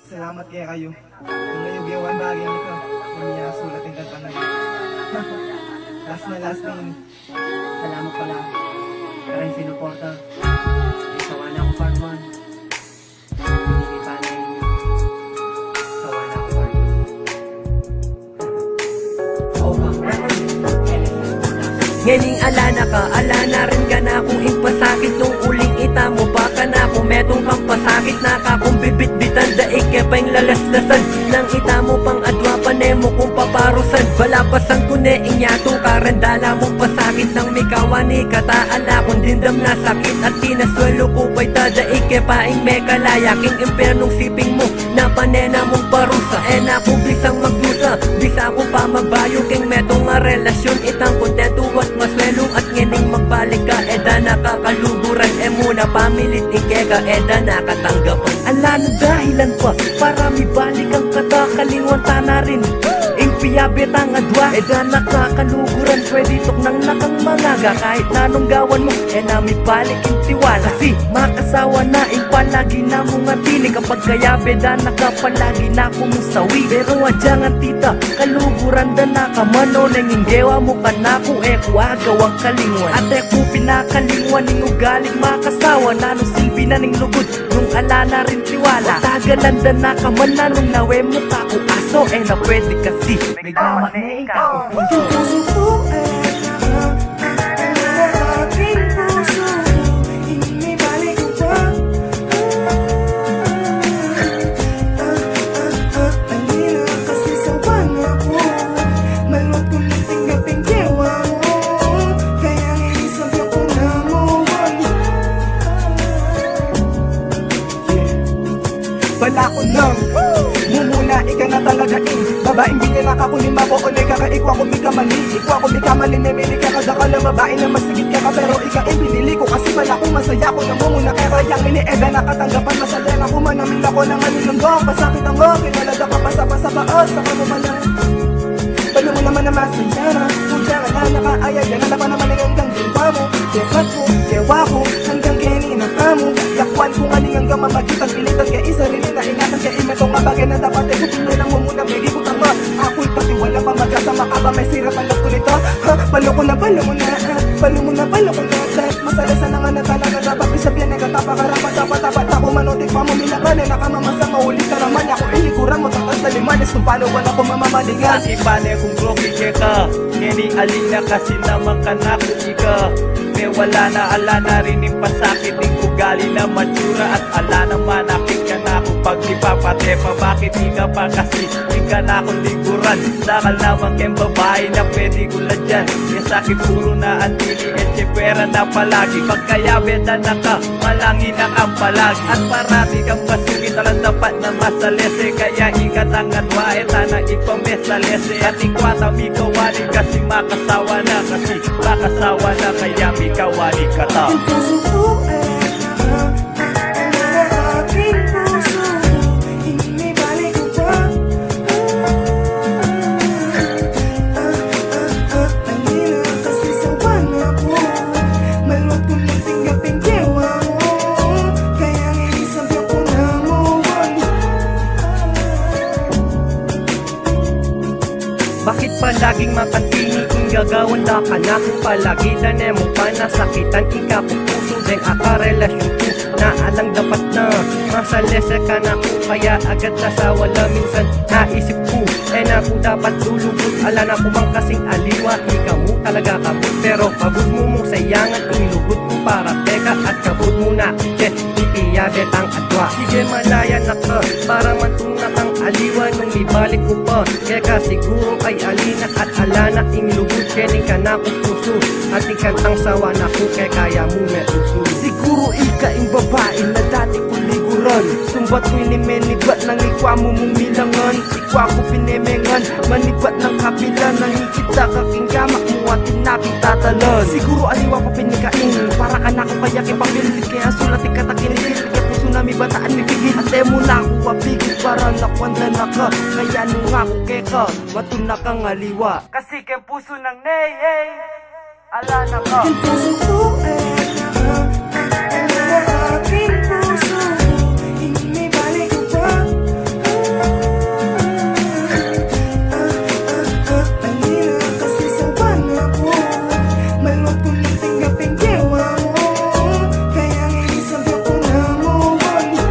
Salamat kaya kayo. Kung ngayong bagay nito, kami sulatin ka pa na. Last na yun. Salamat pala. Karay sinuporta. Sawa na ako part 1. Hindi pa na yun. Sawa na ako part 2. Oh, Ngening alana ka, alana rin ka na kung impasakit nung uling ita mo. Baka na pumetong kang pasakit na ka kung bibit-bitan daig ke pa yung lalaslasan nang ita mo pang adwa panemo kung paparusan. Balapasan ko ne inyato karandala mo pasakit ng mikawani kataala kung dindam na sakit at tinaswelo ko pa'y tadaig ke paing mekalaya king impernong siping mo na panena mong parusa. Na kung bisang magdusa bisa ko pa mabayo king metong nga relasyon itang kontento at maswelo at ngening magbalik ka eda nakakaluguran muna pamilit ikeka eda nakatanggapan. Ala na dahilan pa para mi balik ang katakaliwan na rin Ingpiyabit ang adwa eda nakakaluguran pwede tok nang nakang mangaga kahit nanong gawan mo nami balik yung tiwala kasi makasawa na ing palagi na mong atini kapag kaya beda nakapalagi na kumusawi pero adyangan tita kaluguran da nakamano nang inggewa mo kanako kuagawang kalingwan at ko pinakalingwan ning ugaling makasawa nanong silbi na ning lugod nung ala na rin tiwala tagalan da nakamana nung nawe mo kako aso na pwede kasi may gama na ikaw puso ko aking puso hindi balik ko pa alina kasi sawa na ko malot ko ng tinggaping kewa mo kaya inisabyo ko na mo wala ko lang mumuna ika na talagain babaeng binila ka kunin mabuunay ka kaikwa kung ika mali ikwa kung ika mali nemili ka kadakala babae na masigit ka ka pero ika binili ko kasi wala ko masaya ko na mumuna kaya kayang inieda nakatanggapan masalera ko manamila ko ng anilunggong pasakit ang mo kinalada ka pasapasa baos saka mo malang palo mo naman na masaya na kung dyan na nakaaya yan na pa naman ang hanggang gilwa mo kepat ko kewa ko hanggang kenina ka mo lakwan kung aning hanggang mamagitan pilitan kaya isa rin na ingatan kaya imetong mabagay na dapat kutuloy lang mo muna may gikutang mo ako'y pati wala pa magkasama ka ba may sira palok ko nito palo ko na palo mo na palo mo na palo ko na masalasan na nga na talaga dapat isabihan na katapakarapat dapat ako manotik pa mo minakan nakamamasa maulit ka naman ako ilikuran mo tatas sa limanis kung paano wala ko mamamalingan ipane kung gloki ka ngeni alina kasi naman ka na ika may wala na ala na rin yung pasakit yung ugali na matsura at ala naman aking ka na kung pag di papate pa bakit ika pa kasi ika na akong liguran sakal naman kayong babae na pwede gula dyan yung sakit puro na antili pera na palagi pagkayabeta na ka malangin na kang palagi at parati kang pasugit alang dapat na masalese kaya ikatangan waeta na ipamesalese at ikwata mikawali kasi makasawa na kaya mikawali ka ta puso ko aking puso hindi balik ko pa alina kasi sawa na ko malot ko ng tinggaping kewa mo kaya inisabyo ko na mo bakit palaging makantini kung gagawan na ka na kung palagi na mo pa nasakitan ika kung puso deng akarelasyon ko na alang dapat na masalese ka na ko kaya agad sasawa lang minsan naisip ko na ko dapat lulubog ala na ko bang kasing aliwa ika mo talaga kabut pero kabut mo mong sayangan ilubog ko para teka at kabut mo na ipiyabet ang adwa sige malaya na ka para matunak ang aliwa nung ibalik ko pa kaya siguro ay alina at alana inlubog kening ka na kong puso at ikantang sawa na ko kaya kaya mo metuso siguro ika ing babae na dati ko liguran sumbat ko inimenibat ng ikwa mo mong milangan ikwa ko pinemengan manibat ng kapila nang ikita kaking gamak mo at tinapitatalan siguro aliwa pa pinikain para ka na ko kaya kipabilit kaya sulat ikatakinil kaya puso na may bataan may pigil ate mo na ako wapigil para nakwanda na ka kaya nung ako keka matunak ang aliwa kasi kaya puso ng nay ala na ka puso ko aking lang tanggapin gawa mo. Kaya ngayon sabi ko na move on na.